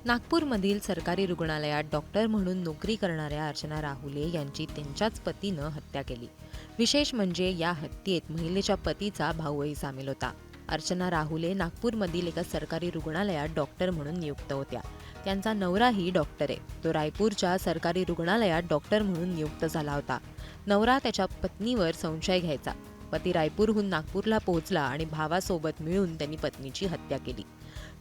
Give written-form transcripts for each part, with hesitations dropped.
नागपूरमधील सरकारी रुग्णालयात डॉक्टर म्हणून नोकरी करणाऱ्या अर्चना राहुले यांची त्यांच्याच पतीनं हत्या केली. विशेष म्हणजे या हत्येत महिलेच्या पतीचा भाऊही सामील होता. अर्चना राहुले नागपूरमधील एका सरकारी रुग्णालयात डॉक्टर म्हणून नियुक्त होत्या. त्यांचा नवराही डॉक्टर आहे. तो रायपूरच्या सरकारी रुग्णालयात डॉक्टर म्हणून नियुक्त झाला होता. नवरा त्याच्या पत्नीवर संशय घ्यायचा. पती रायपूरहून नागपूरला पोहोचला आणि भावासोबत मिळून त्यांनी पत्नीची हत्या केली.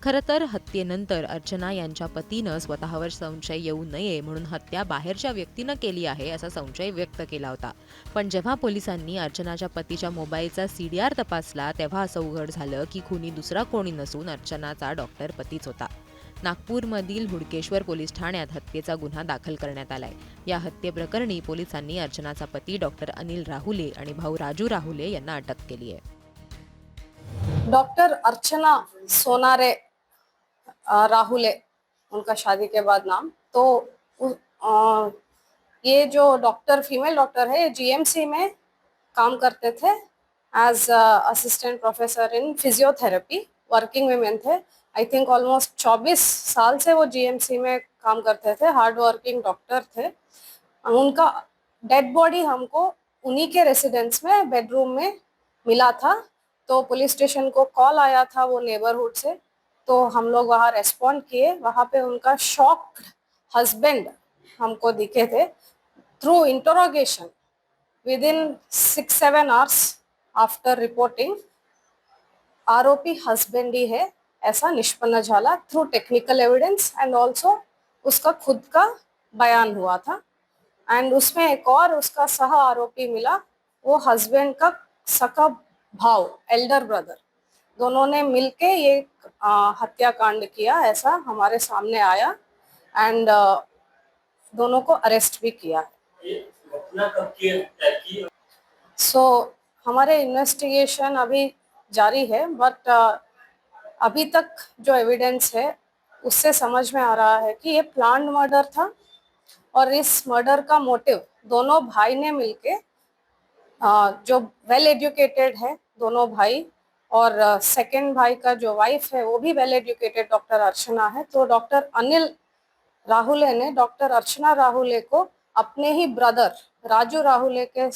खरं तर हत्येनंतर अर्चना यांच्या पतीनं स्वतःवर संशय येऊ नये म्हणून हत्या बाहेरच्या व्यक्तीनं केली आहे असा संशय व्यक्त केला होता. पण जेव्हा पोलिसांनी अर्चनाच्या पतीच्या मोबाईलचा CDR तपासला तेव्हा असं उघड झालं की खुनी दुसरा कोणी नसून अर्चनाचा डॉक्टर पतीच होता. नागपूरमधील हुडकेश्वर पोलीस ठाण्यात हत्येचा गुन्हा दाखल करण्यात आलाय. या हत्येप्रकरणी पोलिसांनी अर्चनाचा पती डॉक्टर अनिल राहुले आणि भाऊ राजू राहुले यांना अटक केली आहे. डॉक्टर अर्चना सोनारे राहुले उनका शादी के बाद नाम। तो ये जो डॉक्टर फीमेल डॉक्टर है, ये GMC में काम करते थे as assistant professor in physiotherapy. Working women थे। आई थिंक ऑलमोस्ट 24 साल से वो GMC में काम करते थे। हार्ड वर्किंग डॉक्टर थे। उनका डेड बॉडी हमको उन्हीं के रेसिडेंस में बेडरूम में मिला था। तो पुलिस स्टेशन को कॉल आया था वो नेबरहुड से, तो हम लोग वहाँ रेस्पॉन्ड किए। वहाँ पे उनका शॉक्ड हस्बैंड हमको दिखे थे। Through interrogation with in 6-7 hours after reporting आरोपी हस्बैंड ही है ऐसा निष्पन्न झाला through technical evidence and also उसका खुद का बयान हुआ था। एंड उसमें एक और उसका सह आरोपी मिला, वो हस्बैंड का सका भाव, एल्डर ब्रदर। दोनों ने मिलके ये हत्याकांड किया ऐसा हमारे सामने आया। एंड दोनों को अरेस्ट भी किया। सो हमारे इन्वेस्टिगेशन अभी जारी है, बट अभी तक जो एविडेंस है उससे समझ में आ रहा है कि ये प्लान्ड मर्डर था। और इस मर्डर का मोटिव दोनों भाई ने मिलके, जो वेल एजुकेटेड है दोनों भाई, और सेकंड भाई का जो वाइफ है वो भी वेल एजुकेटेड डॉक्टर अर्चना है। तो डॉक्टर अनिल राहुले ने डॉक्टर अर्चना राहुले को अपने ही ब्रदर राजू राहुले के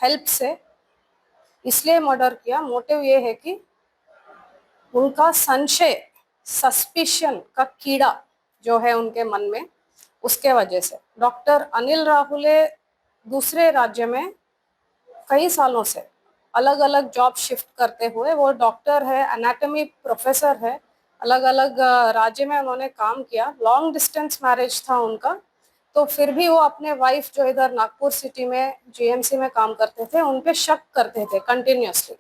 हेल्प से इसलिए मर्डर किया। मोटिव ये है कि उनका संशय, सस्पिशन का कीड़ा जो है उनके मन में, उसके वजह से डॉक्टर अनिल राहुले दूसरे राज्य में कई सालों से अलग अलग जॉब शिफ्ट करते हुए, वो डॉक्टर है, एनाटॉमी प्रोफेसर है, अलग अलग राज्य में उन्होंने काम किया। लॉन्ग डिस्टेंस मैरिज था उनका। तो फिर भी वो अपने वाइफ जो इधर नागपुर सिटी में GMC में काम करते थे उन पे शक करते थे कंटिन्यूसली।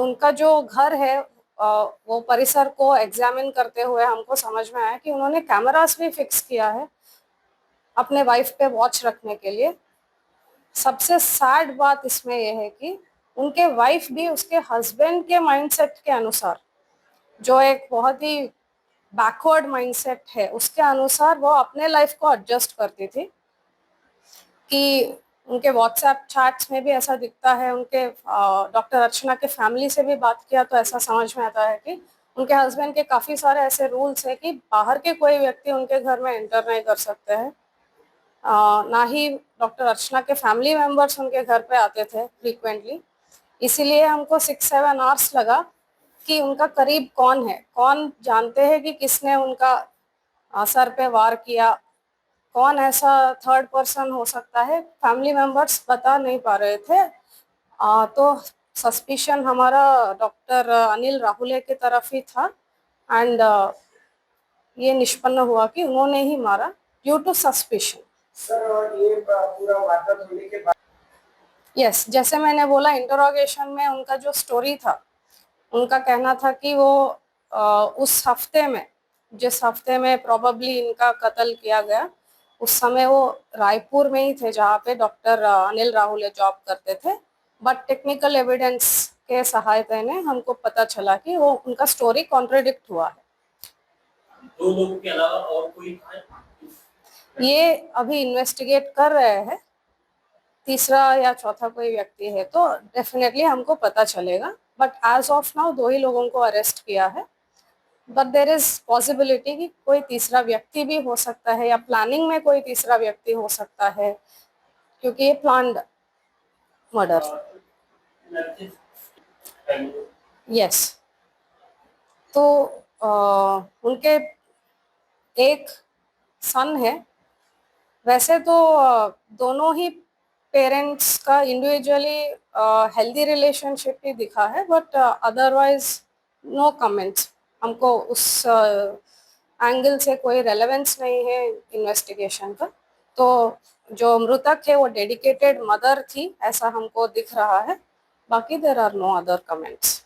उनका जो घर है वो परिसर को एग्जामिन करते हुए हमको समझ में आया कि उन्होंने कैमरास भी फिक्स किया है अपने वाइफ पे वॉच रखने के लिए। सबसे सैड बात इसमें यह है कि उनके वाइफ भी उसके हस्बैंड के माइंडसेट के अनुसार, जो एक बहुत ही बैकवर्ड माइंडसेट है, उसके अनुसार वो अपने लाइफ को एडजस्ट करती थी। कि उनके व्हाट्सएप चैट्स में भी ऐसा दिखता है। उनके डॉक्टर अर्चना के फैमिली से भी बात किया तो ऐसा समझ में आता है कि उनके हस्बैंड के काफ़ी सारे ऐसे रूल्स हैं कि बाहर के कोई व्यक्ति उनके घर में एंटर नहीं कर सकते हैं। ना ही डॉक्टर अर्चना के फैमिली मेंबर्स उनके घर पे आते थे फ्रीक्वेंटली। इसीलिए हमको 6-7 आवर्स लगा कि उनका करीब कौन है, कौन जानते हैं कि किसने उनका सर पे वार किया, कौन ऐसा थर्ड पर्सन हो सकता है। फैमिली मेंबर्स बता नहीं पा रहे थे। तो सस्पिशन हमारा डॉक्टर अनिल राहुले की तरफ ही था। एंड ये निष्पन्न हुआ कि उन्होंने ही मारा ड्यू टू सस्पिशन। सर, ये पूरा वारदात होने के बाद यस, जैसे मैंने बोला इंटरोगेशन में उनका जो स्टोरी था, उनका कहना था कि वो उस हफ्ते में, जिस हफ्ते में प्रोबेबली इनका कत्ल किया गया, उस समय वो रायपुर में ही थे जहाँ पे डॉक्टर अनिल राहुले जॉब करते थे। बट टेक्निकल एविडेंस के सहायता ने हमको पता चला कि वो उनका स्टोरी कॉन्ट्रडिक्ट हुआ है। 2 लोगों के अलावा और कोई था? ये अभी इन्वेस्टिगेट कर रहे हैं। तीसरा या चौथा कोई व्यक्ति है तो डेफिनेटली हमको पता चलेगा। बट एज ऑफ नाउ 2 ही लोगों को अरेस्ट किया है। बट देर इज पॉसिबिलिटी कि कोई तीसरा व्यक्ति भी हो सकता है या प्लानिंग में कोई तीसरा व्यक्ति हो सकता है, क्योंकि ये प्लान्ड मर्डर। यस। तो उनके एक सन है। वैसे तो दोनों ही पेरेंट्स का इंडिविजुअली हेल्दी रिलेशनशिप ही दिखा है, बट अदरवाइज नो कमेंट्स। हमको उस एंगल से कोई रेलेवेंस नहीं है इन्वेस्टिगेशन का। तो जो मृतक है वो डेडिकेटेड मदर थी ऐसा हमको दिख रहा है। बाकी there are no other comments.